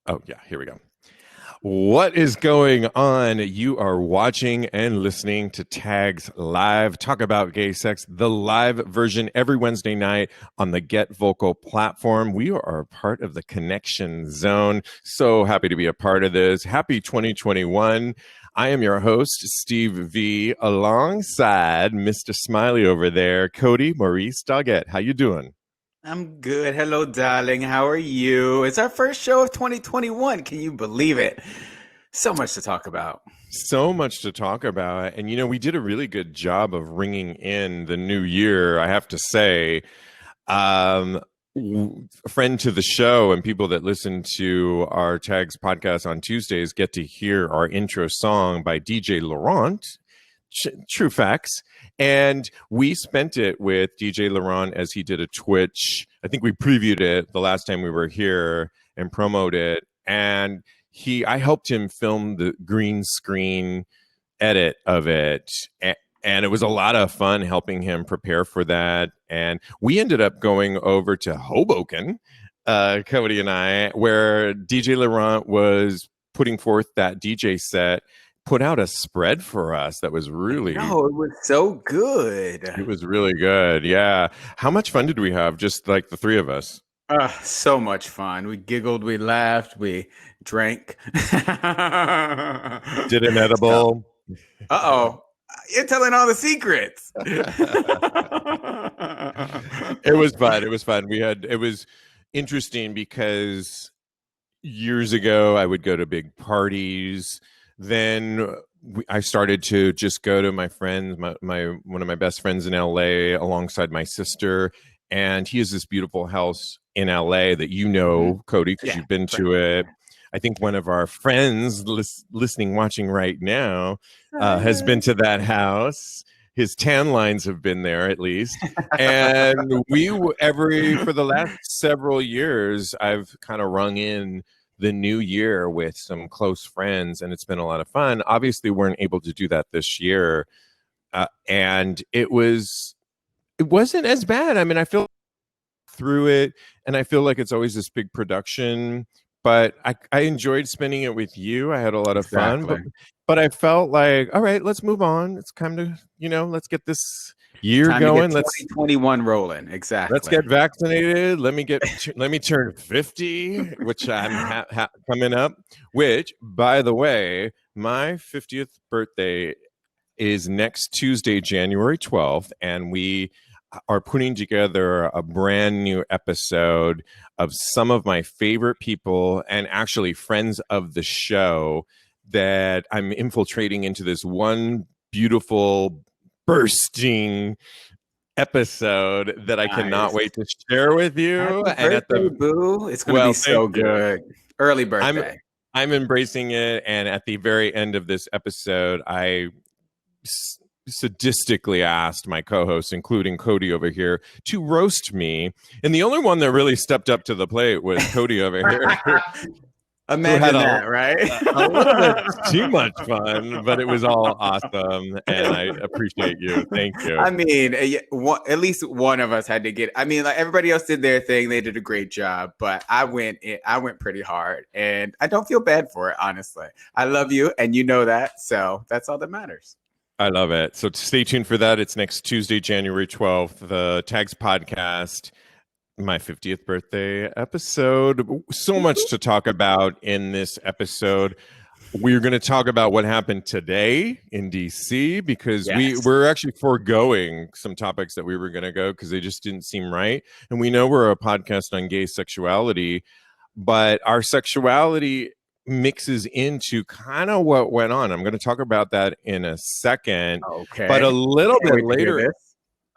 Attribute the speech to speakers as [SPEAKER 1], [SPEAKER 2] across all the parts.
[SPEAKER 1] Oh, yeah, here we go. What is going on? You are watching and listening to Tags Live, Talk About Gay Sex, the live version every Wednesday night on the Get Vocal platform. We are a part of the Connection Zone. So happy to be a part of this. Happy 2021. I am your host, Steve V, alongside Mr. Smiley over there, Kodi Maurice Doggette. How you doing?
[SPEAKER 2] I'm good. Hello, darling. How are you? It's our first show of 2021. Can you believe it? So much to talk about.
[SPEAKER 1] So much to talk about. And, we did a really good job of ringing in the new year, I have to say. A friend to the show and people that listen to our Tags podcast on Tuesdays get to hear our intro song by DJ Laurent. True facts. And we spent it with DJ Laurent as he did a Twitch. I think we previewed it the last time we were here and promoted it. And I helped him film the green screen edit of it. And it was a lot of fun helping him prepare for that. And we ended up going over to Hoboken, Kodi and I, where DJ Laurent was putting forth that DJ set, put out a spread for us that was really...
[SPEAKER 2] No, it was so good.
[SPEAKER 1] It was really good, yeah. How much fun did we have, just like the three of us?
[SPEAKER 2] So much fun. We giggled, we laughed, we drank.
[SPEAKER 1] Did an edible.
[SPEAKER 2] Uh-oh. You're telling all the secrets.
[SPEAKER 1] It was fun. It was fun. It was interesting because years ago I would go to big parties. Then I started to just go to my friends, one of my best friends in LA alongside my sister. And he has this beautiful house in LA that Kodi, because you've been to it. I think one of our friends listening, watching right now has been to that house. His tan lines have been there at least. And for the last several years, I've kind of rung in the new year with some close friends, and it's been a lot of fun. Obviously, we weren't able to do that this year. And it wasn't as bad. I mean, I feel through it, and I feel like it's always this big production, but I enjoyed spending it with you. I had a lot of fun, but I felt like, all right, let's move on. It's time to, let's get this year going.
[SPEAKER 2] Let's 2021 rolling. Exactly.
[SPEAKER 1] Let's get vaccinated. Let me turn 50, which I'm coming up, which, by the way, my 50th birthday is next Tuesday, January 12th, and we are putting together a brand new episode of some of my favorite people and actually friends of the show that I'm infiltrating into this one beautiful bursting episode that I cannot wait to share with you.
[SPEAKER 2] Happy birthday, boo. It's going to be so good. Early birthday.
[SPEAKER 1] I'm embracing it. And at the very end of this episode, I sadistically asked my co-hosts, including Kodi over here, to roast me. And the only one that really stepped up to the plate was Kodi over here.
[SPEAKER 2] Imagine that, right?
[SPEAKER 1] A little bit too much fun, but it was all awesome, and I appreciate you. Thank you.
[SPEAKER 2] I mean, at least one of us had to get. I mean, like everybody else did their thing; they did a great job. But I went pretty hard, and I don't feel bad for it. Honestly, I love you, and you know that, so that's all that matters.
[SPEAKER 1] I love it. So stay tuned for that. It's next Tuesday, January 12th. The Tags podcast. My 50th birthday episode. So much to talk about in this episode. We're going to talk about what happened today in DC because we're actually foregoing some topics that we were going to go because they just didn't seem right. And we know we're a podcast on gay sexuality, but our sexuality mixes into kind of what went on. I'm going to talk about that in a second.
[SPEAKER 2] Okay.
[SPEAKER 1] But a little bit later.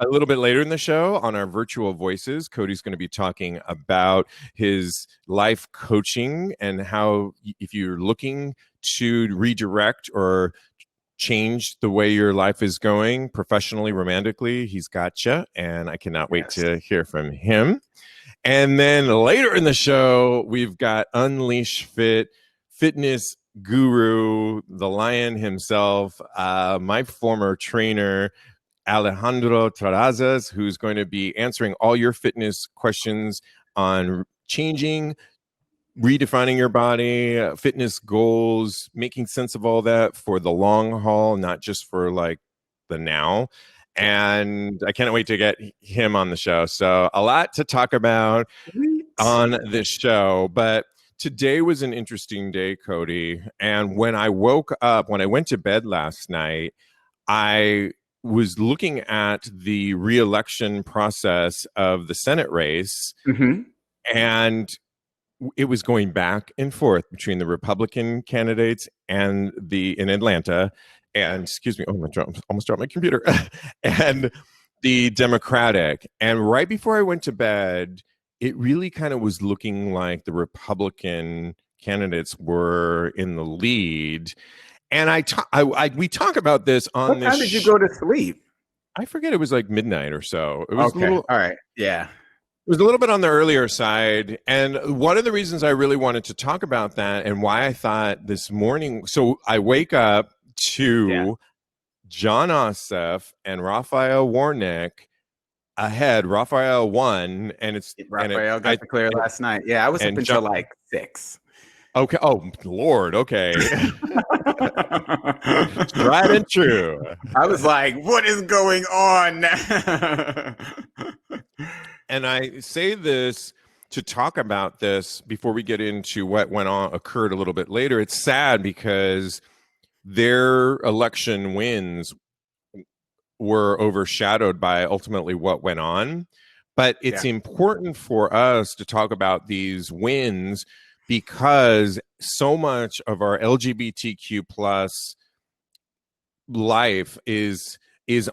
[SPEAKER 1] A little bit later in the show on our virtual voices, Kodi's going to be talking about his life coaching and how if you're looking to redirect or change the way your life is going professionally, romantically, he's got you. And I cannot wait to hear from him. And then later in the show, we've got UnleashFit fitness guru, the lion himself, my former trainer, Alejandro Terrazas, who's going to be answering all your fitness questions on changing redefining your body, fitness goals, making sense of all that for the long haul, not just for like the now. And I can't wait to get him on the show. So a lot to talk about on this show, but today was an interesting day, Kodi. And when I woke up, when I went to bed last night, I was looking at the re-election process of the Senate race, and it was going back and forth between the Republican candidates and in Atlanta, and excuse me, almost dropped my computer, and the Democratic. And right before I went to bed, it really kind of was looking like the Republican candidates were in the lead. And we talk about this on
[SPEAKER 2] What
[SPEAKER 1] this.
[SPEAKER 2] time did you go to sleep?
[SPEAKER 1] I forget. It was like midnight or so. It was
[SPEAKER 2] okay. All right. Yeah.
[SPEAKER 1] It was a little bit on the earlier side. And one of the reasons I really wanted to talk about that and why I thought this morning, so I wake up to John Ossoff and Raphael Warnock ahead. Raphael won, and
[SPEAKER 2] Raphael got declared last night. Yeah, I was up until like 6.
[SPEAKER 1] Okay. Oh, Lord. Okay. Right and true.
[SPEAKER 2] I was like, what is going on?
[SPEAKER 1] And I say this to talk about this before we get into what occurred a little bit later. It's sad because their election wins were overshadowed by ultimately what went on. But it's important for us to talk about these wins because so much of our LGBTQ plus life is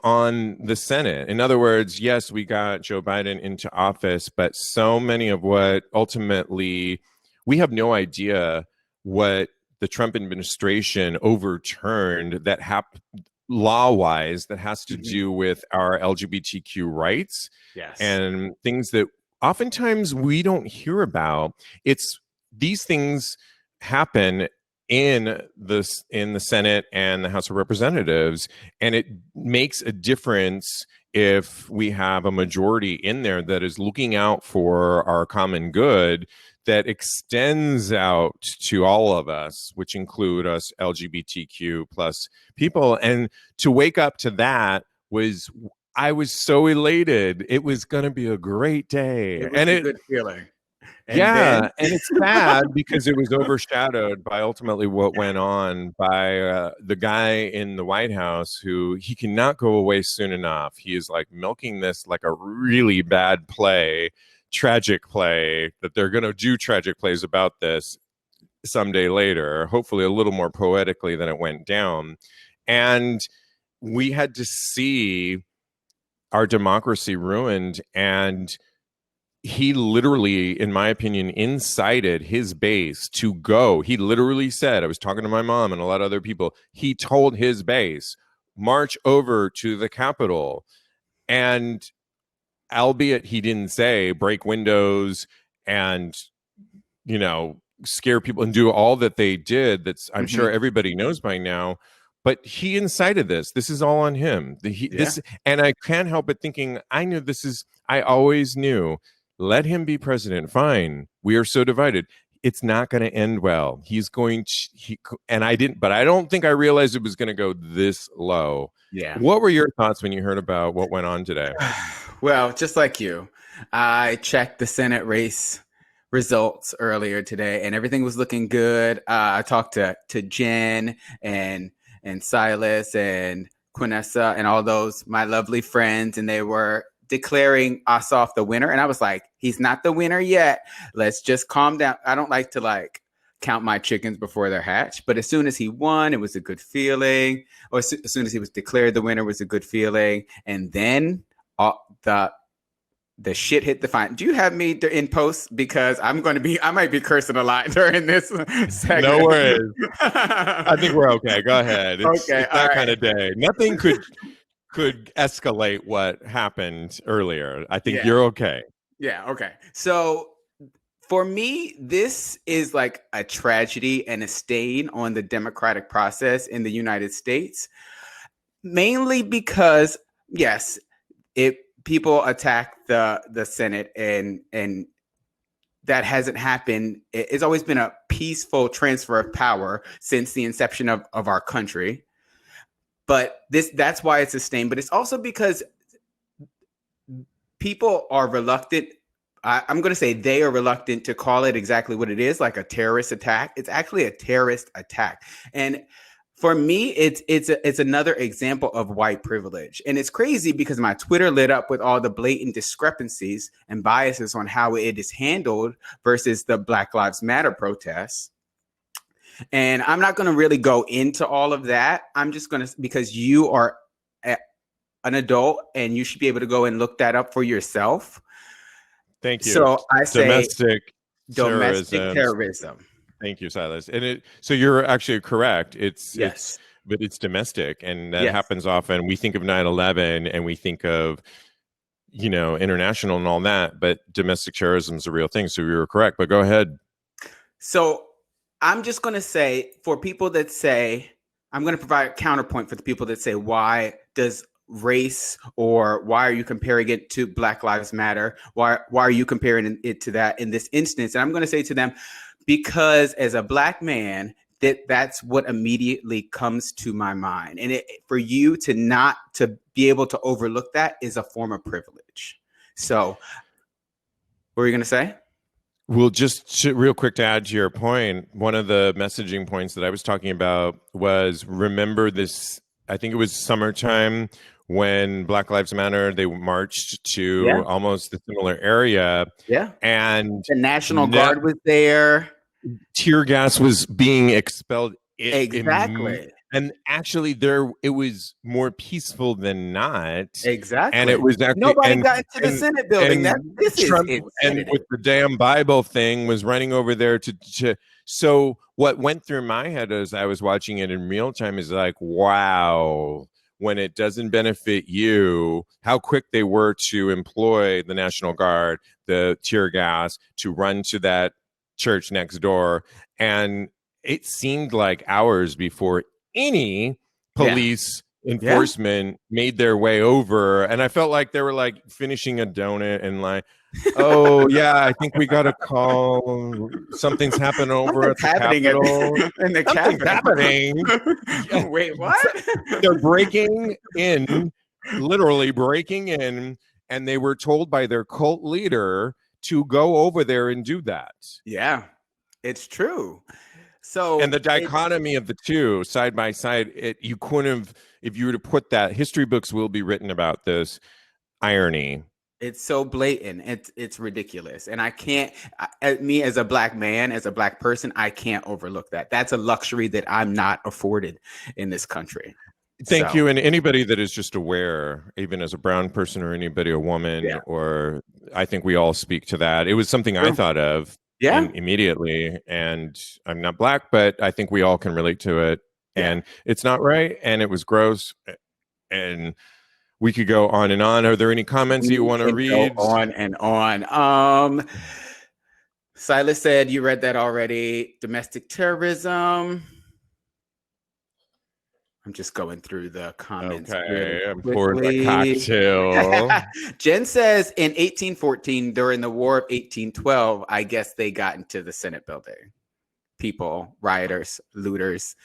[SPEAKER 1] on the Senate. In other words, yes, we got Joe Biden into office, but so many of what ultimately we have no idea what the Trump administration overturned that law-wise that has to do with our LGBTQ rights and things that oftentimes we don't hear about. These things happen in the Senate and the House of Representatives, and it makes a difference if we have a majority in there that is looking out for our common good, that extends out to all of us, which include us LGBTQ plus people. And to wake up to that I was so elated. It was going to be a great day.
[SPEAKER 2] It was a good feeling.
[SPEAKER 1] And it's sad because it was overshadowed by ultimately what went on by the guy in the White House who he cannot go away soon enough. He is like milking this like a really bad play, tragic play, that they're going to do tragic plays about this someday later, hopefully a little more poetically than it went down. And we had to see our democracy ruined, and he literally, in my opinion, incited his base to go. He literally said, I was talking to my mom and a lot of other people, he told his base, march over to the Capitol. And albeit he didn't say break windows and, scare people and do all that they did, that's I'm sure everybody knows by now. But he incited this. This is all on him. And I can't help but thinking, I always knew, let him be president. Fine. We are so divided. It's not going to end well. But I don't think I realized it was going to go this low.
[SPEAKER 2] Yeah.
[SPEAKER 1] What were your thoughts when you heard about what went on today?
[SPEAKER 2] Well, just like you, I checked the Senate race results earlier today and everything was looking good. I talked to Jen and Silas and Quinessa and all those, my lovely friends, and they were declaring Ossoff the winner. And I was like, he's not the winner yet. Let's just calm down. I don't like to count my chickens before they're hatched. But as soon as he won, it was a good feeling. Or as soon as he was declared the winner, it was a good feeling. And then the shit hit the fan. Do you have me in post? Because I might be cursing a lot during this segment.
[SPEAKER 1] No worries. I think we're okay. Go ahead. It's that kind of day. Nothing could escalate what happened earlier. I think you're okay.
[SPEAKER 2] Yeah. Okay. So for me, this is like a tragedy and a stain on the democratic process in the United States, mainly because, yes, people attack the Senate and that hasn't happened. It's always been a peaceful transfer of power since the inception of our country. But that's why it's sustained. But it's also because people are reluctant. I'm going to say they are reluctant to call it exactly what it is, like a terrorist attack. It's actually a terrorist attack. And for me, it's another example of white privilege. And it's crazy because my Twitter lit up with all the blatant discrepancies and biases on how it is handled versus the Black Lives Matter protests. And I'm not going to really go into all of that. I'm just going to, because you are an adult and you should be able to go and look that up for yourself.
[SPEAKER 1] Thank you.
[SPEAKER 2] So I say
[SPEAKER 1] domestic terrorism. Thank you, Silas. And so you're actually correct. But it's domestic, and that happens often. We think of 9/11 and we think of, international and all that, but domestic terrorism is a real thing. So you were correct, but go ahead.
[SPEAKER 2] So I'm just going to say, for people that say, I'm going to provide a counterpoint for the people that say, why does race, or why are you comparing it to Black Lives Matter? Why are you comparing it to that in this instance? And I'm going to say to them, because as a Black man, that's what immediately comes to my mind. And for you to not to be able to overlook that is a form of privilege. So what were you going to say?
[SPEAKER 1] Well, just real quick to add to your point, one of the messaging points that I was talking about was, remember this, I think it was summertime when Black Lives Matter, they marched to almost the similar area.
[SPEAKER 2] Yeah.
[SPEAKER 1] And
[SPEAKER 2] the National Guard was there.
[SPEAKER 1] Tear gas was being expelled.
[SPEAKER 2] Exactly.
[SPEAKER 1] And actually it was more peaceful than not.
[SPEAKER 2] Exactly.
[SPEAKER 1] And it was actually
[SPEAKER 2] nobody got into the Senate building.
[SPEAKER 1] Trump, and with the damn Bible thing, was running over there to so what went through my head as I was watching it in real time is like, wow, when it doesn't benefit you, how quick they were to employ the National Guard, the tear gas, to run to that church next door. And it seemed like hours before any police enforcement made their way over. And I felt like they were like finishing a donut and like, oh yeah, I think we got a call. Something's happened over at the Capitol. Something's happening.
[SPEAKER 2] Wait, what?
[SPEAKER 1] They're breaking in, literally breaking in, and they were told by their cult leader to go over there and do that.
[SPEAKER 2] Yeah, it's true. So,
[SPEAKER 1] and the dichotomy of the two side by side, you couldn't have, if you were to put that, history books will be written about this irony.
[SPEAKER 2] It's so blatant. It's ridiculous. And I can't, me as a Black man, as a Black person, I can't overlook that. That's a luxury that I'm not afforded in this country.
[SPEAKER 1] Thank you. And anybody that is just aware, even as a brown person or anybody, a woman, or I think we all speak to that. It was something I thought of immediately. And I'm not Black, but I think we all can relate to it. And it's not right. And it was gross. And we could go on and on. Are there any comments that you want to read?
[SPEAKER 2] Go on and on. Silas said you read that already. Domestic terrorism. I'm just going through the comments.
[SPEAKER 1] Okay, I'm pouring a cocktail.
[SPEAKER 2] Jen says in 1814, during the War of 1812, I guess they got into the Senate building. People, rioters, looters,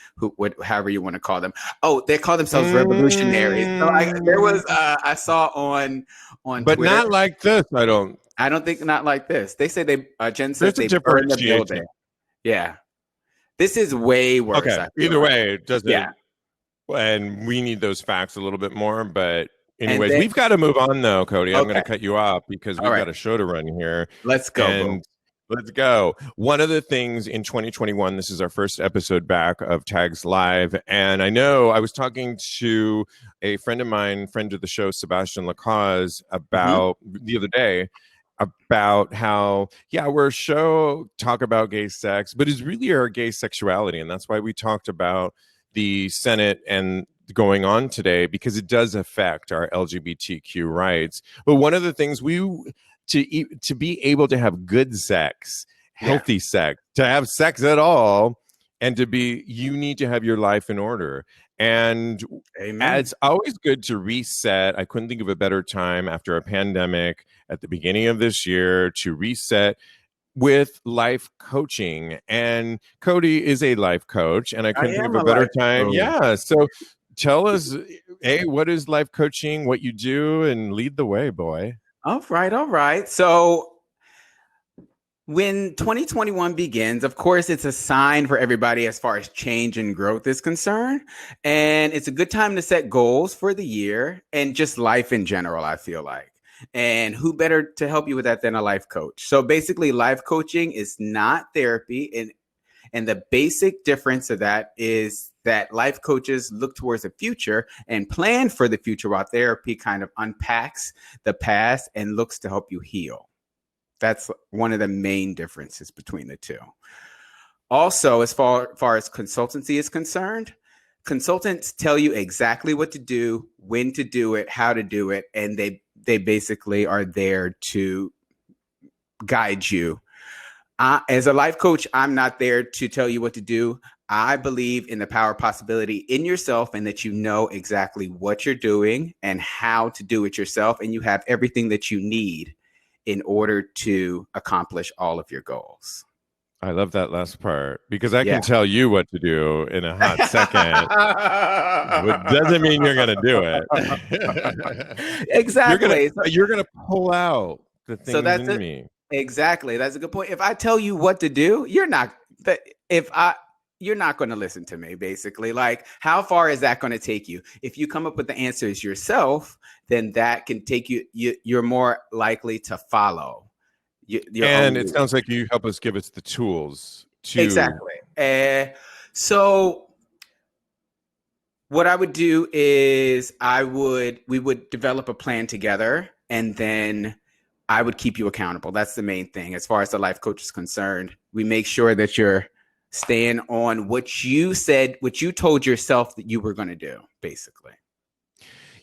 [SPEAKER 2] however you want to call them. Oh, they call themselves revolutionaries. So I saw on
[SPEAKER 1] but
[SPEAKER 2] Twitter,
[SPEAKER 1] not like this. I don't
[SPEAKER 2] think not like this. They say Jen says they burned the building. Yeah, this is way worse.
[SPEAKER 1] Okay, either way, it doesn't. Yeah. And we need those facts a little bit more. But anyways, we've got to move on, though, Kodi. I'm going to cut you off because we've got a show to run here.
[SPEAKER 2] Let's go.
[SPEAKER 1] Let's go. One of the things in 2021, this is our first episode back of Tags Live. And I know I was talking to a friend of mine, friend of the show, Sebastian Lacaze, about the other day, about how, we're a show, talk about gay sex, but it's really our gay sexuality. And that's why we talked about the Senate and going on today, because it does affect our LGBTQ rights. But one of the things to be able to have good sex, healthy sex, to have sex at all, and you need to have your life in order. And it's always good to reset. I couldn't think of a better time after a pandemic at the beginning of this year to reset with life coaching. And Kodi is a life coach, and I couldn't think of a better time. Yeah. So tell us, what is life coaching, what you do, and lead the way, boy.
[SPEAKER 2] All right. So when 2021 begins, of course, it's a sign for everybody as far as change and growth is concerned. And it's a good time to set goals for the year and just life in general, I feel like. And who better to help you with that than a life coach? So basically, life coaching is not therapy. And the basic difference of that is that life coaches look towards the future and plan for the future, while therapy kind of unpacks the past and looks to help you heal. That's one of the main differences between the two. Also, as far as consultancy is concerned, consultants tell you exactly what to do, when to do it, how to do it, and they basically are there to guide you. As a life coach, I'm not there to tell you what to do. I believe in the power of possibility in yourself, and that you know exactly what you're doing and how to do it yourself, and you have everything that you need in order to accomplish all of your goals.
[SPEAKER 1] I love that last part, because I can tell you what to do in a hot second. But doesn't mean you're going to do it.
[SPEAKER 2] Exactly.
[SPEAKER 1] You're going to pull out the things in me.
[SPEAKER 2] Exactly. That's a good point. If I tell you what to do, you're not going to listen to me, basically. Like, how far is that going to take you? If you come up with the answers yourself, then that can take you're more likely to follow.
[SPEAKER 1] And it sounds like you help us, give us the tools to.
[SPEAKER 2] Exactly. So what I would do is we would develop a plan together, and then I would keep you accountable. That's the main thing. As far as the life coach is concerned, we make sure that you're staying on what you said, what you told yourself that you were going to do, basically.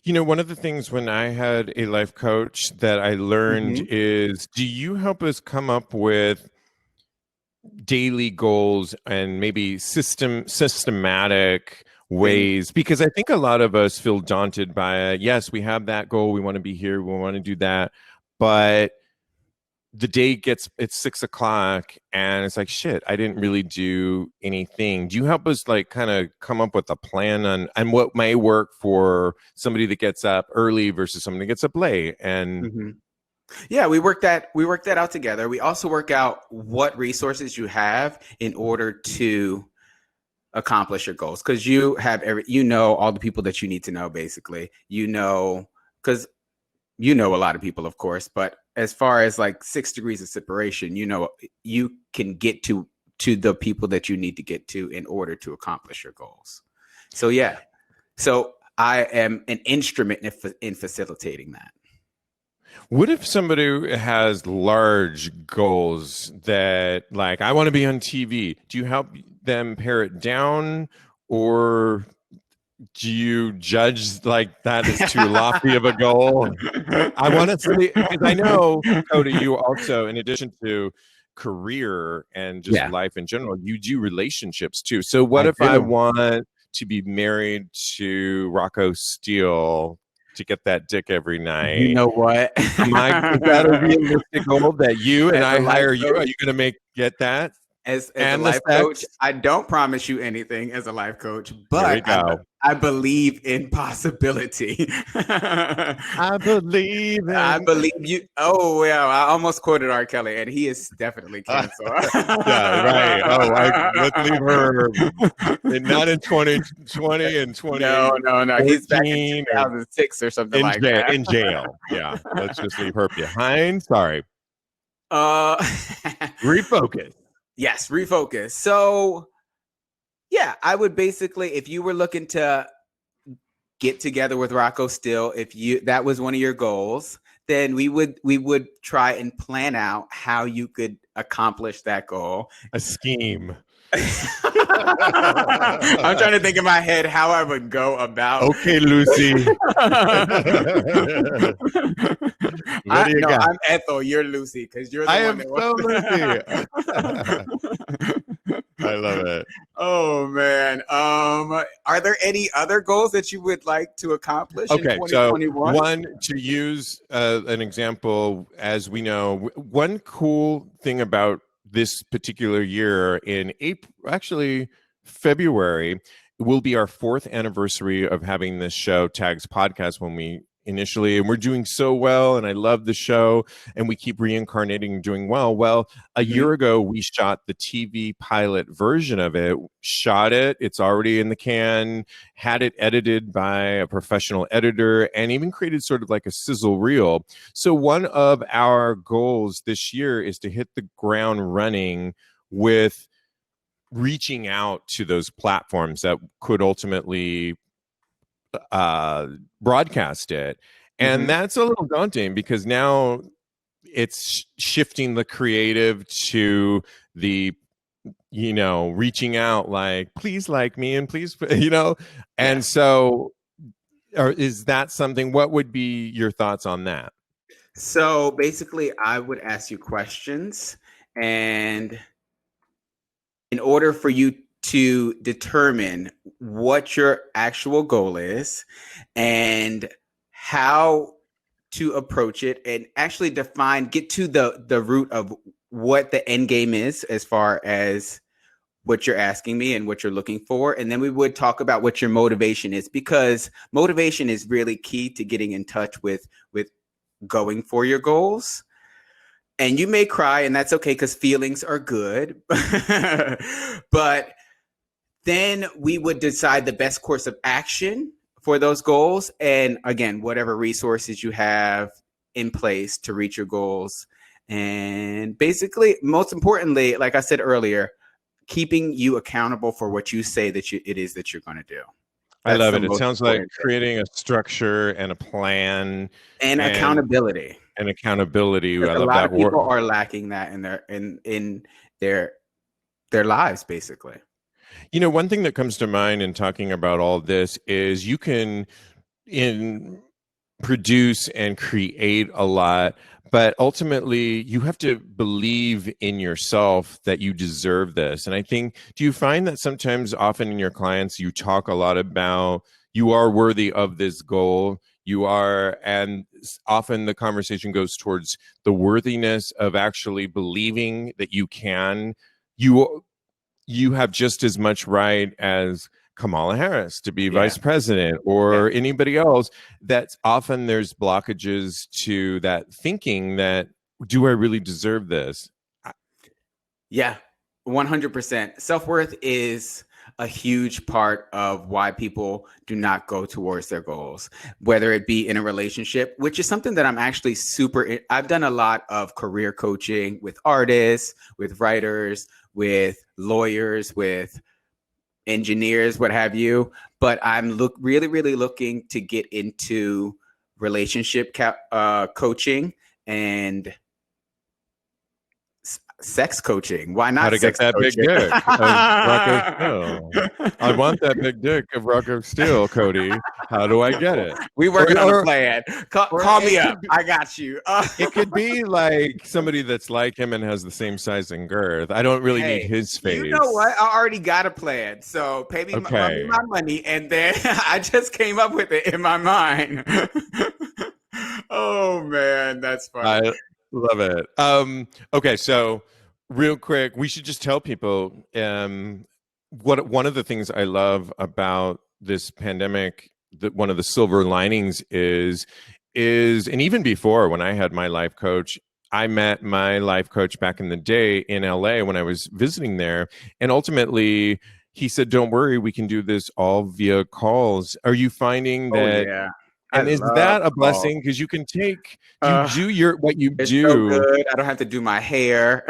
[SPEAKER 1] You know, one of the things when I had a life coach that I learned is, do you help us come up with daily goals and maybe systematic ways? Because I think a lot of us feel daunted by it. Yes, we have that goal. We want to be here. We want to do that. But the day it's 6:00 and it's like, shit, I didn't really do anything. Do you help us like kind of come up with a plan on what may work for somebody that gets up early versus somebody that gets up late? And
[SPEAKER 2] yeah, we work that out together. We also work out what resources you have in order to accomplish your goals, because you have all the people that you need to know, basically. Because you know a lot of people, of course, but as far as like 6 degrees of separation, you can get to the people that you need to get to in order to accomplish your goals. So I am an instrument in facilitating that.
[SPEAKER 1] What if somebody has large goals that, like, I want to be on TV? Do you help them pare it down, or do you judge like that is too lofty of a goal? I want to see, because I know, Kodi, you also, in addition to career and just life in general, you do relationships too. So what if I want to be married to Rocco Steele to get that dick every night?
[SPEAKER 2] You know what?
[SPEAKER 1] Is that a realistic goal that you and I hire you? Are you going to get that?
[SPEAKER 2] As a life coach, I don't promise you anything as a life coach, but I believe in possibility.
[SPEAKER 1] I believe
[SPEAKER 2] you. Oh, well, I almost quoted R. Kelly, and he is definitely canceled.
[SPEAKER 1] Yeah, right. Oh, let's leave her. Not in 2020 and 20.
[SPEAKER 2] No. He's back in 2006 or something like that.
[SPEAKER 1] In jail. Yeah, let's just leave her behind. Sorry. Refocus.
[SPEAKER 2] Yes, refocus. So, yeah, I would basically, if you were looking to get together with Rocco Steele, that was one of your goals, then we would try and plan out how you could accomplish that goal.
[SPEAKER 1] A scheme.
[SPEAKER 2] I'm trying to think in my head how I would go about.
[SPEAKER 1] Okay, Lucy.
[SPEAKER 2] I'm Ethel. You're Lucy, because you're the one
[SPEAKER 1] that Lucy. I love it.
[SPEAKER 2] Oh man. Are there any other goals that you would like to accomplish in 2021?
[SPEAKER 1] So one, to use an example, as we know, one cool thing about this particular year in April, actually February, will be our 4th anniversary of having this show, Tags Podcast, when we initially, and we're doing so well, and I love the show, and we keep reincarnating and doing well. Well, a year ago, we shot the TV pilot version of it, shot it, it's already in the can, had it edited by a professional editor, and even created sort of like a sizzle reel. So one of our goals this year is to hit the ground running with reaching out to those platforms that could ultimately broadcast it. And that's a little daunting because now it's shifting the creative to the, reaching out like, please like me and please, and so is that something, what would be your thoughts on that?
[SPEAKER 2] So basically I would ask you questions, and in order for you to determine what your actual goal is and how to approach it, and actually get to the root of what the end game is as far as what you're asking me and what you're looking for. And then we would talk about what your motivation is, because motivation is really key to getting in touch with going for your goals. And you may cry, and that's okay, because feelings are good. But then we would decide the best course of action for those goals. And again, whatever resources you have in place to reach your goals. And basically, most importantly, like I said earlier, keeping you accountable for what you say that it is that you're going to do.
[SPEAKER 1] I love it. It sounds like creating a structure and a plan
[SPEAKER 2] and accountability.
[SPEAKER 1] And accountability.
[SPEAKER 2] I love that. People are lacking that in their lives, basically.
[SPEAKER 1] One thing that comes to mind in talking about all this is you can produce and create a lot, but ultimately you have to believe in yourself that you deserve this. And I think, do you find that sometimes often in your clients, you talk a lot about you are worthy of this goal, and often the conversation goes towards the worthiness of actually believing that you can, you have just as much right as Kamala Harris to be vice president or anybody else. That's often there's blockages to that thinking that, do I really deserve this?
[SPEAKER 2] Yeah, 100%. Self-worth is a huge part of why people do not go towards their goals, whether it be in a relationship, which is something that I'm actually I've done a lot of career coaching with artists, with writers, with lawyers, with engineers, what have you. But I'm really, really looking to get into relationship coaching and sex coaching. Why not?
[SPEAKER 1] How to get that big dick of Rocco Steele. I want that big dick of Rocco Steele, Kodi. How do I get it?
[SPEAKER 2] We working on a plan. Call me up. I got you.
[SPEAKER 1] It could be like somebody that's like him and has the same size and girth. I don't really need his face.
[SPEAKER 2] You know what? I already got a plan. So pay me my money, and then I just came up with it in my mind. Oh man, that's funny.
[SPEAKER 1] Love it. Okay, so real quick, we should just tell people what one of the things I love about this pandemic, that one of the silver linings is, and even before when I had my life coach, I met my life coach back in the day in LA when I was visiting there, and ultimately he said, "Don't worry, we can do this all via calls." Are you finding that?
[SPEAKER 2] Oh, yeah.
[SPEAKER 1] And is that a blessing? Because you can take, do what you do.
[SPEAKER 2] So good. I don't have to do my hair.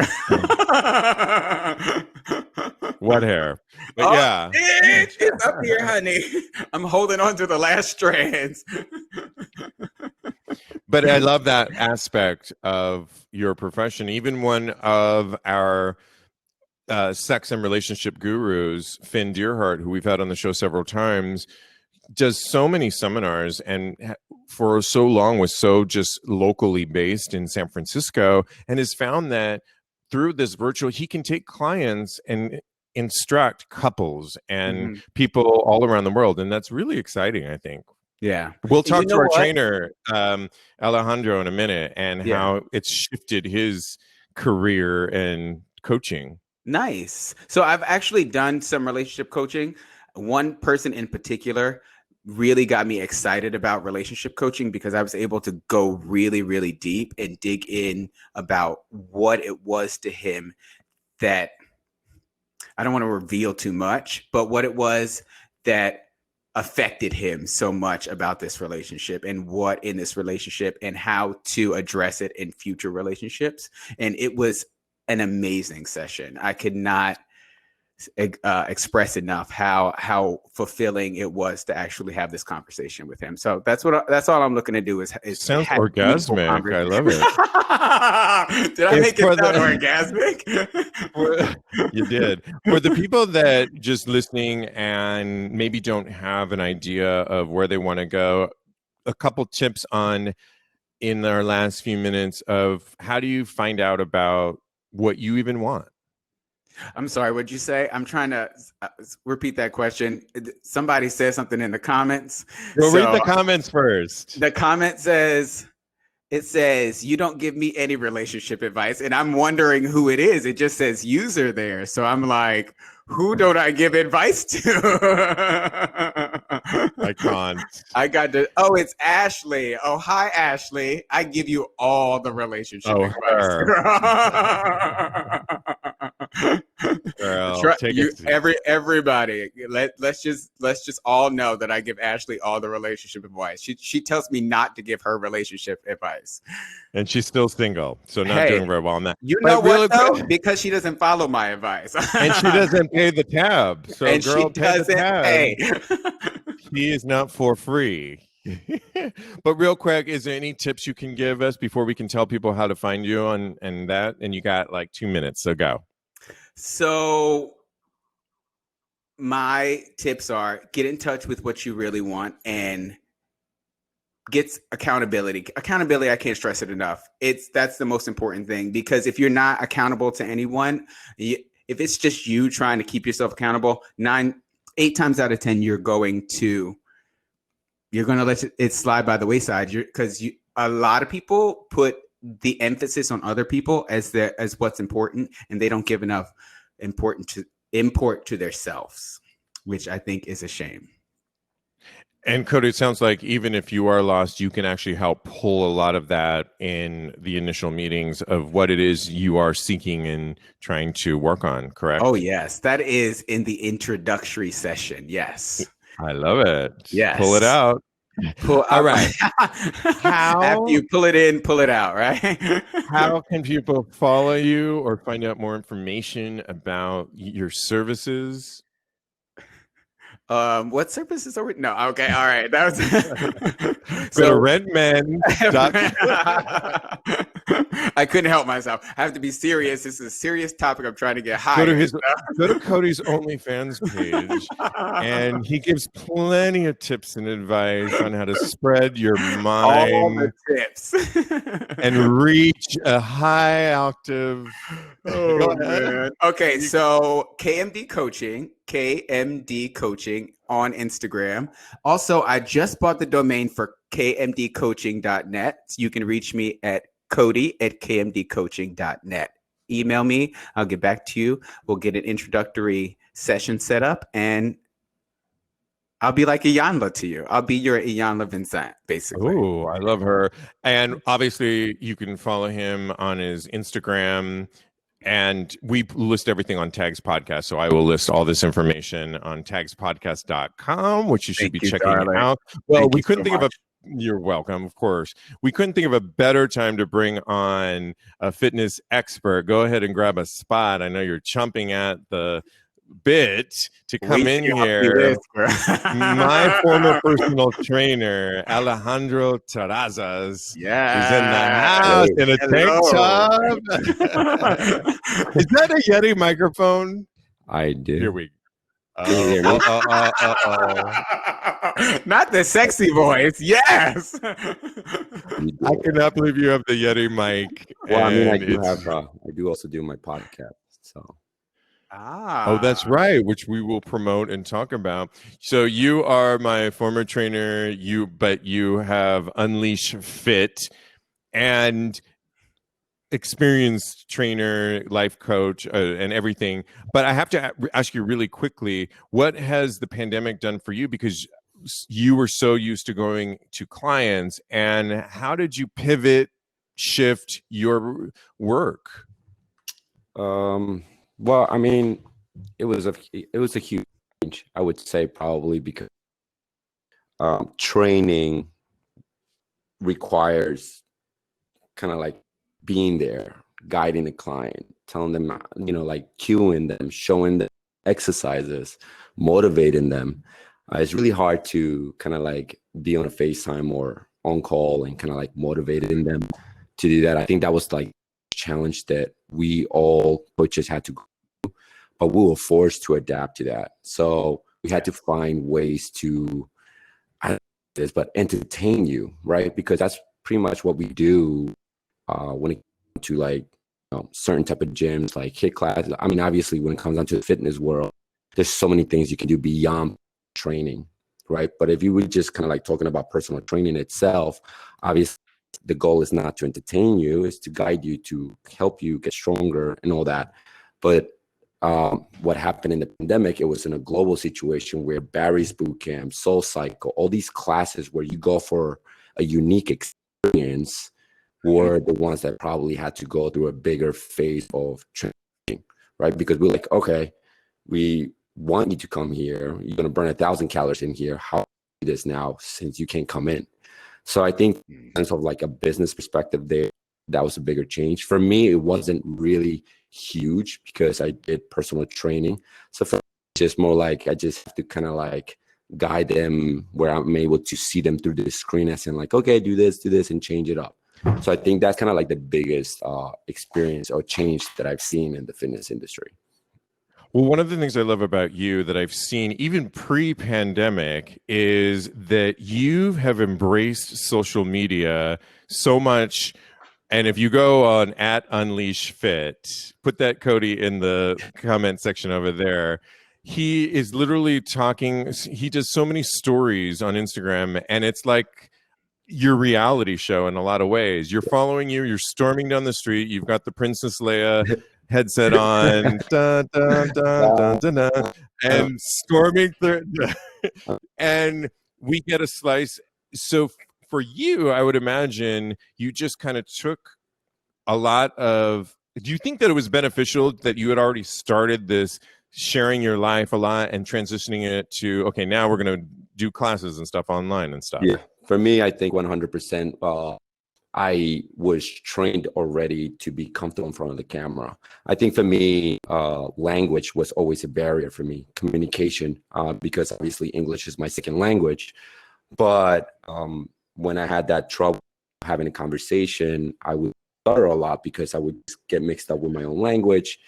[SPEAKER 1] What hair? But yeah.
[SPEAKER 2] It's up here, honey. I'm holding on to the last strands.
[SPEAKER 1] But I love that aspect of your profession. Even one of our sex and relationship gurus, Finn Deerhart, who we've had on the show several times, does so many seminars, and for so long was so just locally based in San Francisco, and has found that through this virtual, he can take clients and instruct couples and people all around the world. And that's really exciting, I think.
[SPEAKER 2] Yeah.
[SPEAKER 1] We'll talk to our trainer, Alejandro, in a minute, and how it's shifted his career and coaching.
[SPEAKER 2] Nice. So I've actually done some relationship coaching. One person in particular really got me excited about relationship coaching because I was able to go really, really deep and dig in about what it was to him that I don't want to reveal too much, but what it was that affected him so much about this relationship and what in this relationship and how to address it in future relationships. And it was an amazing session. I could not express enough how fulfilling it was to actually have this conversation with him. So that's all I'm looking to do is
[SPEAKER 1] sounds orgasmic. I love
[SPEAKER 2] it. Did I make it sound orgasmic?
[SPEAKER 1] You did. For the people that just listening and maybe don't have an idea of where they want to go, a couple tips on in our last few minutes of how do you find out about what you even want?
[SPEAKER 2] I'm sorry, what'd you say? I'm trying to repeat that question. Somebody said something in the comments.
[SPEAKER 1] We'll read the comments first.
[SPEAKER 2] The comment says, you don't give me any relationship advice. And I'm wondering who it is. It just says user there. So I'm like, who don't I give advice to?
[SPEAKER 1] I can't.
[SPEAKER 2] It's Ashley. Oh, hi, Ashley. I give you all the relationship advice.
[SPEAKER 1] Girl,
[SPEAKER 2] everybody, let's just all know that I give Ashley all the relationship advice. She tells me not to give her relationship advice,
[SPEAKER 1] and she's still single, so not doing very well on that.
[SPEAKER 2] You know what though? Because she doesn't follow my advice,
[SPEAKER 1] and she doesn't pay the tab. So
[SPEAKER 2] and
[SPEAKER 1] girl,
[SPEAKER 2] she doesn't pay.
[SPEAKER 1] He is not for free. But real quick, is there any tips you can give us before we can tell people how to find you and that? And you got like 2 minutes, so go.
[SPEAKER 2] So my tips are get in touch with what you really want and get accountability. Accountability, I can't stress it enough. That's the most important thing, because if you're not accountable to anyone, if it's just you trying to keep yourself accountable, 8 times out of 10, you're going to let it slide by the wayside. Because a lot of people put the emphasis on other people as what's important, and they don't give enough import to themselves, which I think is a shame.
[SPEAKER 1] And Kodi, it sounds like even if you are lost, you can actually help pull a lot of that in the initial meetings of what it is you are seeking and trying to work on, correct?
[SPEAKER 2] Oh, yes. That is in the introductory session. Yes.
[SPEAKER 1] I love it.
[SPEAKER 2] Yes.
[SPEAKER 1] Pull it out. All right.
[SPEAKER 2] After you pull it in, pull it out, right?
[SPEAKER 1] How can people follow you or find out more information about your services?
[SPEAKER 2] What services are we? No, okay, all right. That was
[SPEAKER 1] so RentMen.
[SPEAKER 2] I couldn't help myself. I have to be serious. This is a serious topic. I'm trying to get high.
[SPEAKER 1] Go to Kodi's OnlyFans page, and he gives plenty of tips and advice on how to spread your mind.
[SPEAKER 2] All the tips.
[SPEAKER 1] And reach a high octave.
[SPEAKER 2] Oh, man. Okay, so KMD Coaching on Instagram. Also, I just bought the domain for kmdcoaching.net. You can reach me at Kodi@kmdcoaching.net. Email me. I'll get back to you. We'll get an introductory session set up, and I'll be like Iyanla to you. I'll be your Iyanla Vincent, basically.
[SPEAKER 1] Oh, I love her. And obviously, you can follow him on his Instagram. And we list everything on Tags Podcast. So I will list all this information on tagspodcast.com, which you should be checking out. Well, we couldn't think of a You're welcome, of course. We couldn't think of a better time to bring on a fitness expert. Go ahead and grab a spot. I know you're chomping at the bit to come in here. My former personal trainer, Alejandro Terrazas, is in the house in a tank top. Is that a Yeti microphone?
[SPEAKER 3] I do.
[SPEAKER 1] Here we go.
[SPEAKER 2] Not the sexy voice. Yes.
[SPEAKER 1] I cannot believe you have the Yeti mic.
[SPEAKER 3] Well, I mean, I do also do my podcast. So.
[SPEAKER 1] Oh, that's right, which we will promote and talk about. So you are my former trainer, but you have UnleashFit, and experienced trainer, life coach, and everything. But I have to ask you really quickly, what has the pandemic done for you? Because you were so used to going to clients, and how did you pivot, shift your work?
[SPEAKER 3] Well, I mean, it was a huge change, I would say, probably because training requires kind of like being there, guiding the client, telling them, like cueing them, showing them exercises, motivating them. It's really hard to kind of like be on a FaceTime or on call and kind of like motivating them to do that. I think that was like a challenge that we all coaches had to go through, but we were forced to adapt to that. So we had to find ways to, but entertain you, right? Because that's pretty much what we do when it comes to like certain type of gyms, like HIIT classes. I mean, obviously, when it comes down to the fitness world, there's so many things you can do beyond training, right? But if you were just kind of like talking about personal training itself, obviously the goal is not to entertain you, it's to guide you, to help you get stronger and all that. But what happened in the pandemic, it was in a global situation where Barry's Bootcamp, Soul Cycle, all these classes where you go for a unique experience were the ones that probably had to go through a bigger phase of training, right? Because we're like, okay, we want you to come here. You're going to burn 1,000 calories in here. How do you do this now since you can't come in? So I think in terms of like a business perspective there, that was a bigger change. For me, it wasn't really huge because I did personal training. So for me, it's just more like I just have to kind of like guide them where I'm able to see them through the screen as in like, okay, do this, and change it up. So I think that's kind of like the biggest experience or change that I've seen in the fitness industry.
[SPEAKER 1] Well, one of the things I love about you that I've seen even pre-pandemic is that you have embraced social media so much. And if you go on @UnleashFit, put that Kodi in the comment section over there. He is literally talking. He does so many stories on Instagram, and it's like your reality show in a lot of ways. You're following you. You're storming down the street. You've got the Princess Leia headset on, dun, dun, dun, dun, dun, dun, and storming through. And we get a slice. So for you, I would imagine you just kind of took a lot of. Do you think that it was beneficial that you had already started this sharing your life a lot and transitioning it to, okay, now we're going to do classes and stuff online and stuff?
[SPEAKER 3] Yeah, for me, I think 100%. I was trained already to be comfortable in front of the camera. I think for me, language was always a barrier for me, communication, because obviously English is my second language. But when I had that trouble having a conversation, I would stutter a lot because I would get mixed up with my own language.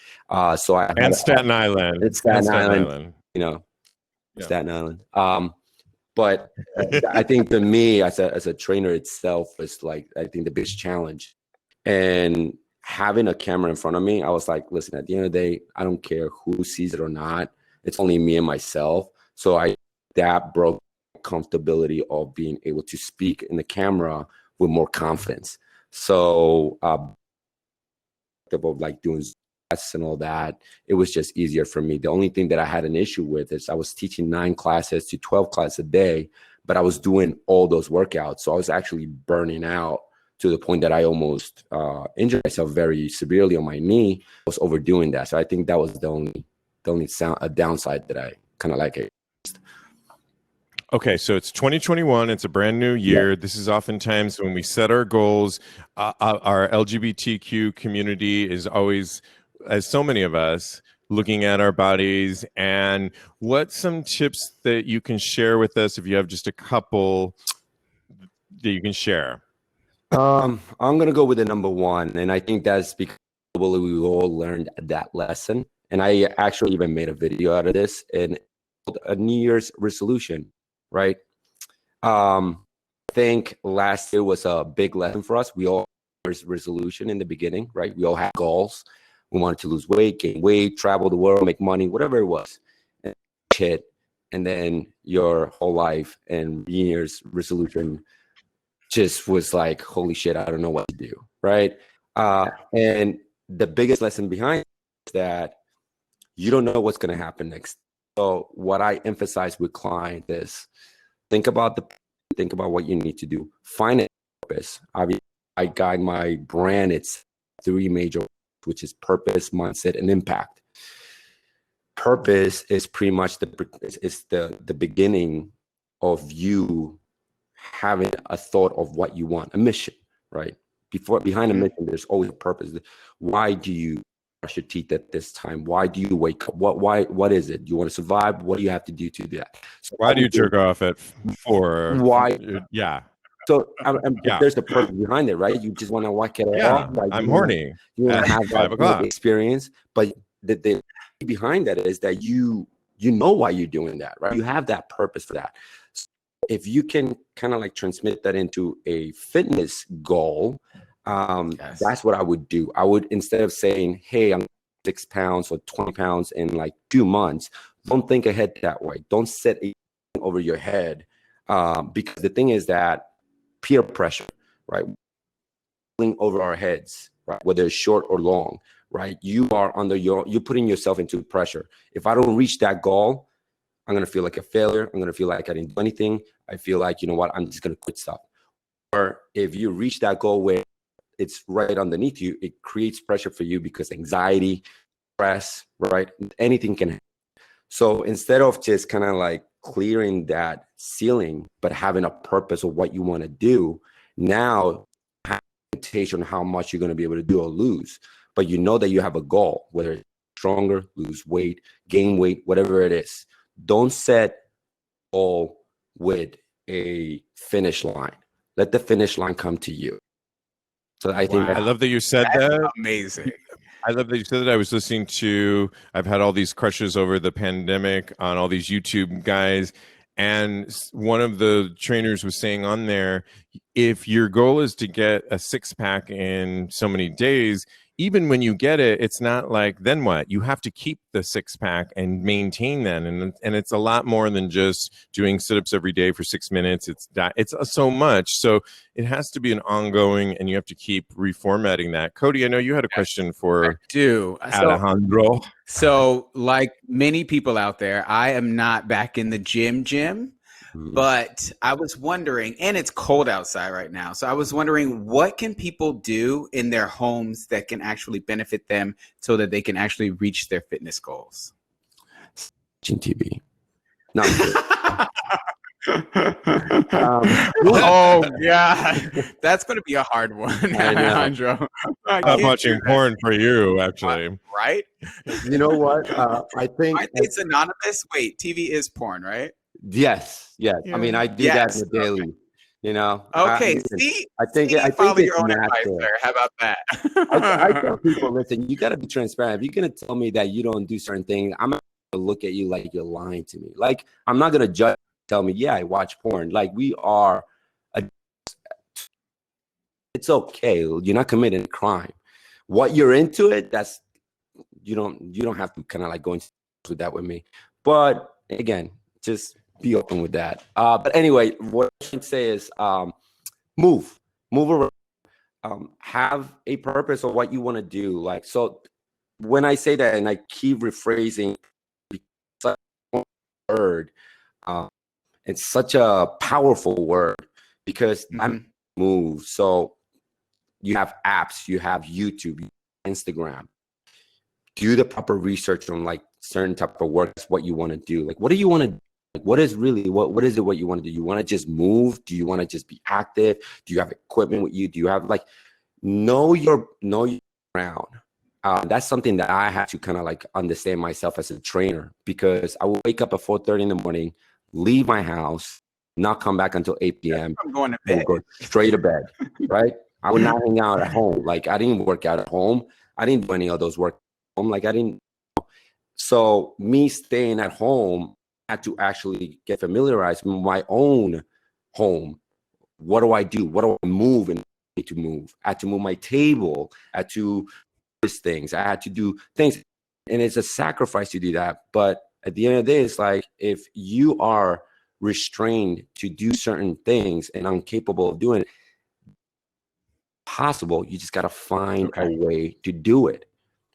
[SPEAKER 3] So I
[SPEAKER 1] and Staten Island.
[SPEAKER 3] It's Staten Island,
[SPEAKER 1] Yeah.
[SPEAKER 3] Staten Island. But I think for me as a trainer itself is like, I think the biggest challenge. And having a camera in front of me, I was like, listen, at the end of the day, I don't care who sees it or not. It's only me and myself. So that broke comfortability of being able to speak in the camera with more confidence. So of like doing and all that, it was just easier for me. The only thing that I had an issue with is I was teaching 9 classes to 12 classes a day, but I was doing all those workouts. So I was actually burning out to the point that I almost injured myself very severely on my knee. I was overdoing that. So I think that was the only downside that I kind of like it.
[SPEAKER 1] Okay, so it's 2021. It's a brand new year. Yeah. This is oftentimes when we set our goals. Our LGBTQ community is always, as so many of us, looking at our bodies. And what's some tips that you can share with us, if you have just a couple that you can share?
[SPEAKER 3] I'm going to go with the number one. And I think that's because we all learned that lesson. And I actually even made a video out of this, and a New Year's resolution, right? I think last year was a big lesson for us. We all had a resolution in the beginning, right? We all had goals. We wanted to lose weight, gain weight, travel the world, make money, whatever it was. And then your whole life and New Year's resolution just was like, holy shit, I don't know what to do, right? And the biggest lesson behind it is that you don't know what's going to happen next. So what I emphasize with clients is think about what you need to do. Find a purpose. I guide my brand. It's 3 major, which is purpose, mindset, and impact. Purpose is pretty much the beginning of you having a thought of what you want, a mission, right? Behind a mission, there's always a purpose. Why do you brush your teeth at this time? Why do you wake up? What is it? You want to survive? What do you have to do to do that? So
[SPEAKER 1] why do you jerk off at 4?
[SPEAKER 3] Why?
[SPEAKER 1] Yeah.
[SPEAKER 3] So there's a purpose behind it, right? You just want to walk it off. Like,
[SPEAKER 1] I'm horny.
[SPEAKER 3] You want to have
[SPEAKER 1] 5 o'clock
[SPEAKER 3] experience, but the behind that is that you know why you're doing that, right? You have that purpose for that. So if you can kind of like transmit that into a fitness goal, that's what I would do. I would, instead of saying, hey, I'm 6 pounds or 20 pounds in like 2 months, don't think ahead that way. Don't set a over your head, because the thing is that peer pressure, right, over our heads, right, whether it's short or long, right, you're putting yourself into pressure. If I don't reach that goal, I'm going to feel like a failure. I'm going to feel like I didn't do anything. I feel like, you know what, I'm just going to quit stuff. Or if you reach that goal where it's right underneath you, it creates pressure for you because anxiety, stress, right, anything can happen. So instead of just kind of like clearing that ceiling, but having a purpose of what you want to do, now have a limitation on how much you're going to be able to do or lose. But you know that you have a goal, whether it's stronger, lose weight, gain weight, whatever it is. Don't set a goal with a finish line. Let the finish line come to you. So I think
[SPEAKER 1] I love that you said that.
[SPEAKER 2] Amazing.
[SPEAKER 1] I love that you said that. I was listening to, I've had all these crushes over the pandemic on all these YouTube guys. And one of the trainers was saying on there, if your goal is to get a 6-pack in so many days, even when you get it, it's not like, then what? You have to keep the 6-pack and maintain that. And it's a lot more than just doing sit-ups every day for 6 minutes. It's so much. So it has to be an ongoing, and you have to keep reformatting that. Kodi, I know you had a question for Alejandro.
[SPEAKER 2] So like many people out there, I am not back in the gym. But I was wondering, and it's cold outside right now, so I was wondering, what can people do in their homes that can actually benefit them so that they can actually reach their fitness goals?
[SPEAKER 3] Watching TV. No.
[SPEAKER 2] Oh God, that's going to be a hard one, Alejandro.
[SPEAKER 1] I'm watching porn for you, actually.
[SPEAKER 2] Right?
[SPEAKER 3] You know what? I think
[SPEAKER 2] it's anonymous. Wait, TV is porn, right?
[SPEAKER 3] Yes. I mean, I do that in the daily. You know.
[SPEAKER 2] Okay.
[SPEAKER 3] I think
[SPEAKER 2] follow
[SPEAKER 3] it's
[SPEAKER 2] your own advice there. How about that?
[SPEAKER 3] I tell people, listen, you got to be transparent. If you're gonna tell me that you don't do certain things, I'm not gonna look at you like you're lying to me. Like, I'm not gonna judge. Tell me, yeah, I watch porn. Like, we are. It's okay. You're not committing a crime. What you're into it, that's you don't have to kind of like go into that with me. But again, just be open with that. But anyway, what I should say is move around, have a purpose of what you want to do. Like, so when I say that, and I keep rephrasing, such a word, it's such a powerful word because I'm move. So you have apps, you have YouTube, Instagram. Do the proper research on like certain type of work. That's what you want to do. Like, what do you want to do? Like, what is it what you want to do? You want to just move? Do you want to just be active? Do you have equipment with you? Do you have like know your ground? That's something that I had to kind of like understand myself as a trainer, because I would wake up at 4:30 in the morning, leave my house, not come back until 8 p.m.
[SPEAKER 2] I'm going to bed.
[SPEAKER 3] Go straight to bed, right? I would not hang out at home. Like, I didn't work out at home. I didn't do any of those work at home. Like, I didn't. So me staying at home, I had to actually get familiarized with my own home. What do I do? What do I move and need to move? I had to move my table. I had to do things. I had to do things. And it's a sacrifice to do that. But at the end of the day, it's like, if you are restrained to do certain things and incapable of doing it, possible. You just got to find a way to do it,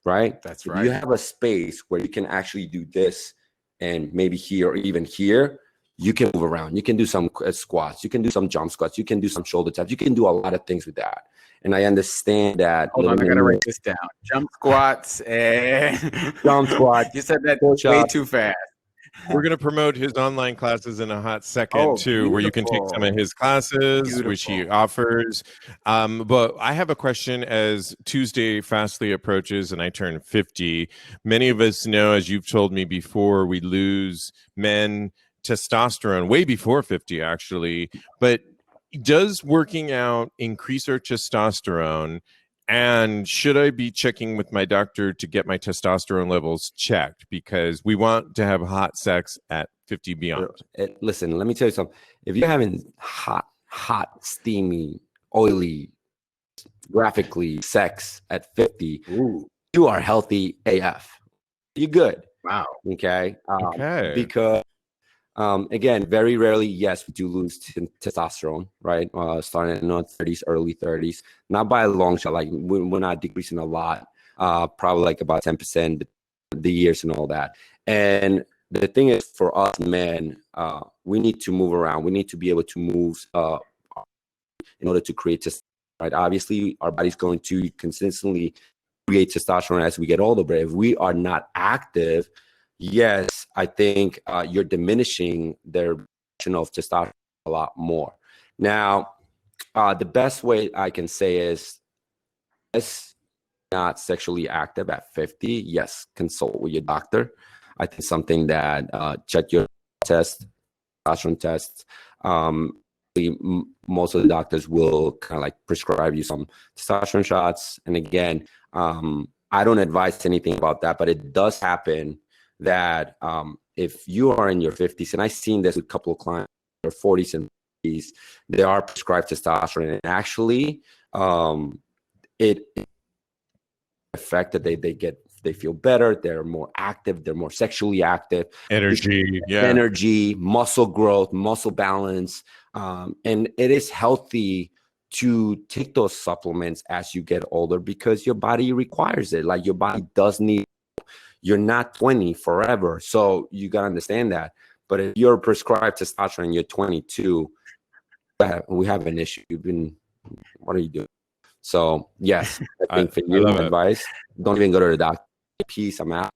[SPEAKER 3] right?
[SPEAKER 2] That's
[SPEAKER 3] if
[SPEAKER 2] right.
[SPEAKER 3] you have a space where you can actually do this and maybe here or even here, you can move around. You can do some squats. You can do some jump squats. You can do some shoulder taps. You can do a lot of things with that. And I understand that.
[SPEAKER 2] Hold on, I gotta write this down. Jump squats and
[SPEAKER 3] jump squats.
[SPEAKER 2] You said that way too fast.
[SPEAKER 1] We're going to promote his online classes in a hot second too, where you can take some of his classes, which he offers. But I have a question as Tuesday fastly approaches and I turn 50. Many of us know, as you've told me before, we lose men testosterone way before 50, actually. But does working out increase our testosterone? And should I be checking with my doctor to get my testosterone levels checked? Because we want to have hot sex at 50 beyond.
[SPEAKER 3] Listen, let me tell you something. If you're having hot, steamy, oily, graphically sex at 50, you are healthy AF. You're good.
[SPEAKER 2] Wow.
[SPEAKER 3] Okay. Because again, very rarely, yes, we do lose testosterone, right? Starting in our 30s, early 30s, not by a long shot. Like we're not decreasing a lot, probably like about 10% the years and all that. And the thing is, for us men, we need to move around. We need to be able to move in order to create testosterone, right? Obviously, our body's going to consistently create testosterone as we get older, but if we are not active, yes, I think you're diminishing their production of testosterone a lot more. Now, the best way I can say is, yes, not sexually active at 50. Yes, consult with your doctor. I think something that check your testosterone tests. Most of the doctors will kind of like prescribe you some testosterone shots. And again, I don't advise anything about that, but it does happen that if you are in your 50s, and I've seen this with a couple of clients in their 40s and 50s, they are prescribed testosterone, and actually it affects that they feel better, they're more active, they're more sexually active, energy, muscle growth, muscle balance, and it is healthy to take those supplements as you get older because your body requires it. Like your body does need. You're not 20 forever. So you got to understand that. But if you're prescribed testosterone and you're 22, we have an issue. What are you doing? So yes, I think for you, my advice, don't even go to the doctor. Peace, I'm out.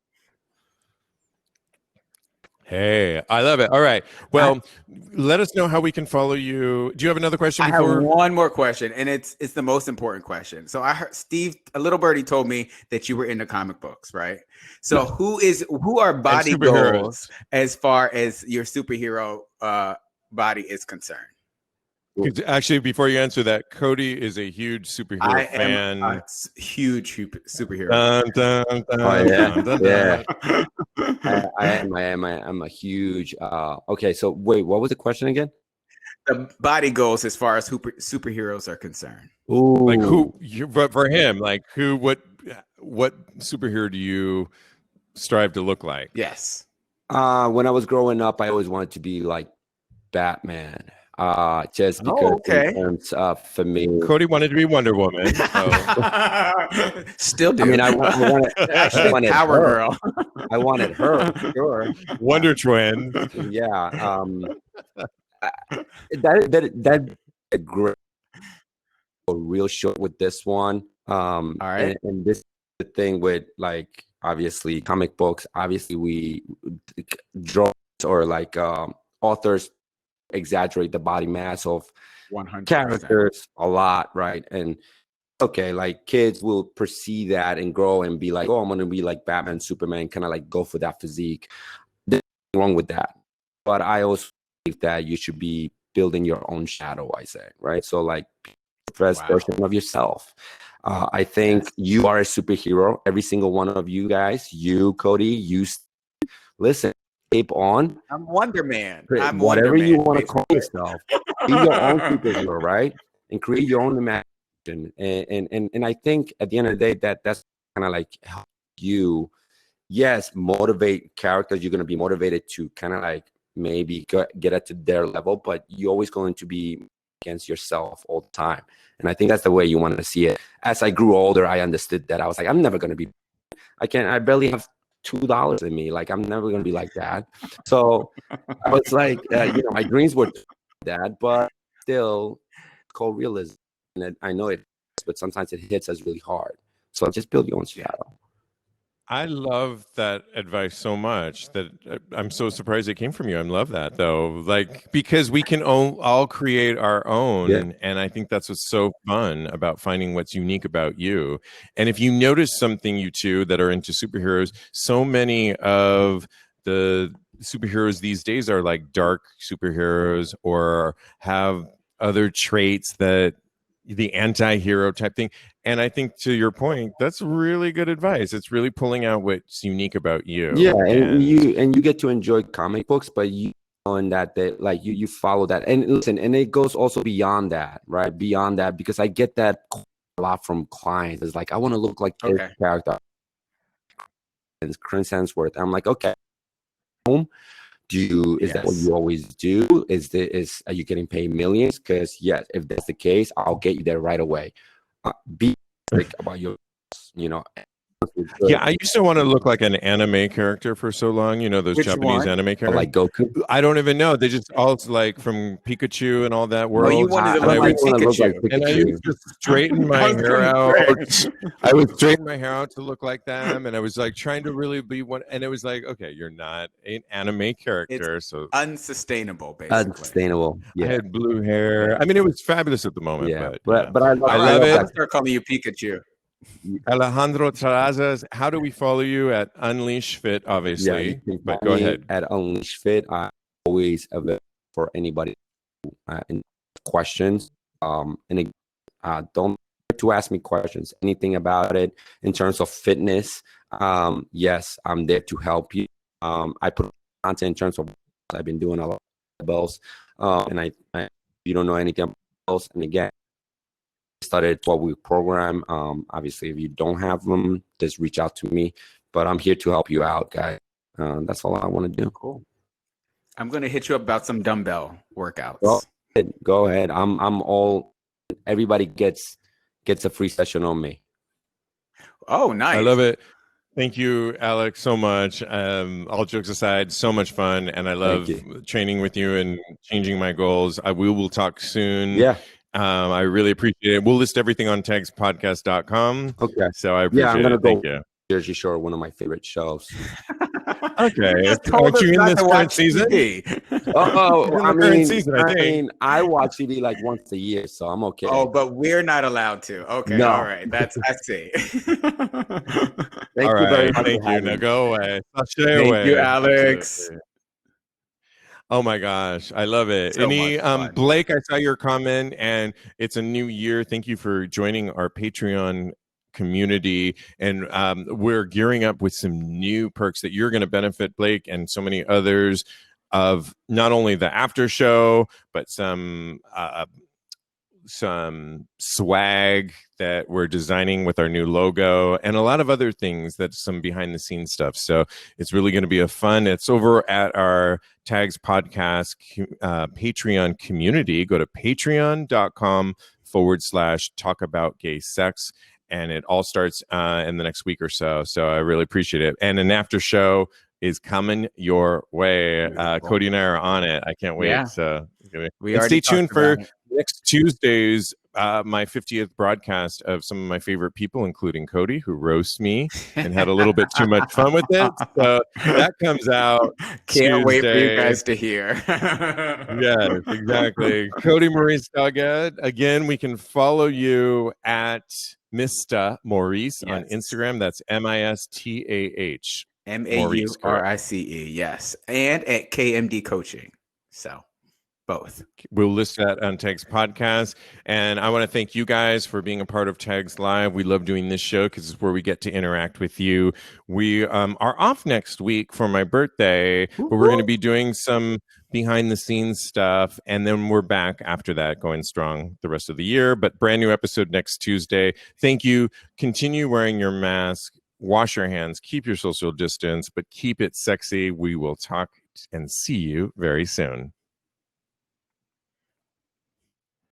[SPEAKER 1] Hey, I love it. All right. Well, let us know how we can follow you. Do you have another question?
[SPEAKER 2] I have one more question, and it's the most important question. So I heard Steve, a little birdie, told me that you were into comic books, right? So who are body goals as far as your superhero body is concerned?
[SPEAKER 1] Actually, before you answer that, Kodi is a huge superhero fan.
[SPEAKER 2] I am a huge superhero.
[SPEAKER 3] I'm a huge. Okay, so wait, what was the question again?
[SPEAKER 2] The body goals as far as superheroes are concerned.
[SPEAKER 3] Ooh.
[SPEAKER 1] Like who? But for him, like who? What superhero do you strive to look like?
[SPEAKER 2] Yes.
[SPEAKER 3] When I was growing up, I always wanted to be like Batman. Just because in terms of, for me,
[SPEAKER 1] Kodi wanted to be Wonder Woman.
[SPEAKER 2] So. Still do.
[SPEAKER 3] I mean, I wanted
[SPEAKER 2] Power
[SPEAKER 3] her.
[SPEAKER 2] Girl.
[SPEAKER 3] I wanted her, sure.
[SPEAKER 1] Wonder Twin.
[SPEAKER 3] Yeah. That a great real short with this one.
[SPEAKER 2] All right.
[SPEAKER 3] And this is the thing with like obviously comic books. Obviously, we draw or like authors exaggerate the body mass of
[SPEAKER 2] 100%
[SPEAKER 3] characters a lot, right? And okay, like kids will perceive that and grow and be like, oh, I'm gonna be like Batman, Superman, kind of like go for that physique. There's nothing wrong with that, but I also believe that you should be building your own shadow. I say, right? So like the best version of yourself. I think you are a superhero. Every single one of you guys, you, Kodi, you listen. Tape on.
[SPEAKER 2] I'm Wonder Man. I'm
[SPEAKER 3] whatever
[SPEAKER 2] Wonder
[SPEAKER 3] you
[SPEAKER 2] Man,
[SPEAKER 3] want to call yourself. Be your own superhero, right? And create your own imagination. And I think at the end of the day, that's kind of like help you. Yes, motivate characters. You're going to be motivated to kind of like maybe get it to their level, but you're always going to be against yourself all the time. And I think that's the way you want to see it. As I grew older, I understood that. I was like, I'm never going to be, I barely have $2 in me. Like, I'm never going to be like that. So I was like, my dreams were that, but still called realism. And I know it, but sometimes it hits us really hard. So just build your own shadow.
[SPEAKER 1] I love that advice so much that I'm so surprised it came from you. I love that though, like, because we can all create our own. And I think that's what's so fun about finding what's unique about you. And if you notice something, you two that are into superheroes, so many of the superheroes these days are like dark superheroes or have other traits that the anti-hero type thing. And I think, to your point, that's really good advice. It's really pulling out what's unique about you.
[SPEAKER 3] Yeah, and you get to enjoy comic books, but you know, in that like you follow that. And listen, and it goes also beyond that, right? Beyond that, because I get that a lot from clients. It's like, I want to look like this character. And Chris Hemsworth. I'm like, okay, is that what you always do? Are you getting paid millions? Because yes, if that's the case, I'll get you there right away. Be like about your,
[SPEAKER 1] Yeah, I used to want to look like an anime character for so long. You know, those Japanese anime characters,
[SPEAKER 3] like Goku.
[SPEAKER 1] I don't even know. They just all like from Pikachu and all that world.
[SPEAKER 2] Oh, you wanted to look like Pikachu.
[SPEAKER 1] And I used to straighten my hair out. I would straighten my hair out to look like them, and I was like trying to really be one. And it was like, okay, you're not an anime character, so
[SPEAKER 2] unsustainable. Basically,
[SPEAKER 3] unsustainable. Yeah.
[SPEAKER 1] I had blue hair. I mean, it was fabulous at the moment.
[SPEAKER 3] Yeah,
[SPEAKER 1] but
[SPEAKER 3] I love it.
[SPEAKER 2] I'll start calling you Pikachu.
[SPEAKER 1] Alejandro Terrazas, how do we follow you? At UnleashFit, obviously.
[SPEAKER 3] Yeah,
[SPEAKER 1] but go ahead.
[SPEAKER 3] At UnleashFit, I'm always available for anybody questions. And don't to ask me questions, anything about it in terms of fitness. Yes, I'm there to help you. I put content in terms of I've been doing a lot of bells, and I you don't know anything about bells. And again, started 12-week program. Obviously, if you don't have them, just reach out to me. But I'm here to help you out, guys. That's all I want to do.
[SPEAKER 2] Cool. I'm going to hit you up about some dumbbell workouts.
[SPEAKER 3] Go ahead. I'm all. Everybody gets a free session on me.
[SPEAKER 2] Oh, nice.
[SPEAKER 1] I love it. Thank you, Alex, so much. All jokes aside, so much fun, and I love training with you and changing my goals. We will talk soon.
[SPEAKER 3] Yeah.
[SPEAKER 1] I really appreciate it. We'll list everything on tagspodcast.com.
[SPEAKER 3] Okay.
[SPEAKER 1] So I appreciate
[SPEAKER 3] I'm gonna
[SPEAKER 1] it.
[SPEAKER 3] go.
[SPEAKER 1] Thank you.
[SPEAKER 3] Jersey Shore, one of my favorite shows.
[SPEAKER 1] Okay. Aren't you in this current season?
[SPEAKER 3] I mean, I watch TV like once a year, so I'm okay.
[SPEAKER 2] Oh, but we're not allowed to. Okay. No. All right. I see.
[SPEAKER 3] Thank you very much.
[SPEAKER 1] Thank you. Now go away.
[SPEAKER 2] Thank you, Alex.
[SPEAKER 1] Oh my gosh, I love it.
[SPEAKER 2] So
[SPEAKER 1] Blake, I saw your comment, and it's a new year. Thank you for joining our Patreon community, and we're gearing up with some new perks that you're going to benefit, Blake, and so many others, of not only the after show, but some swag that we're designing with our new logo, and a lot of other things, that's some behind the scenes stuff. So it's really going to be it's over at our Tags Podcast Patreon community. Go to patreon.com/talk about gay sex, and it all starts in the next week or so. So I really appreciate it. And an after show is coming your way. Kodi and I are on it. I can't wait.
[SPEAKER 2] Yeah.
[SPEAKER 1] So stay tuned for next Tuesday's my 50th broadcast of some of my favorite people, including Kodi, who roasts me and had a little bit too much fun with it. So that comes out.
[SPEAKER 2] Can't wait for you guys to hear.
[SPEAKER 1] Yes, exactly. Kodi Maurice Doggette. Again, we can follow you at Mr. Maurice on Instagram. That's MISTAH.
[SPEAKER 2] MAURICE. Yes. And at KMD Coaching. So both.
[SPEAKER 1] We'll list that on Tags Podcast. And I want to thank you guys for being a part of Tags Live. We love doing this show because it's where we get to interact with you. We are off next week for my birthday, but we're going to be doing some behind the scenes stuff. And then we're back after that, going strong the rest of the year. But brand new episode next Tuesday. Thank you. Continue wearing your mask. Wash your hands. Keep your social distance, but keep it sexy. We will talk and see you very soon.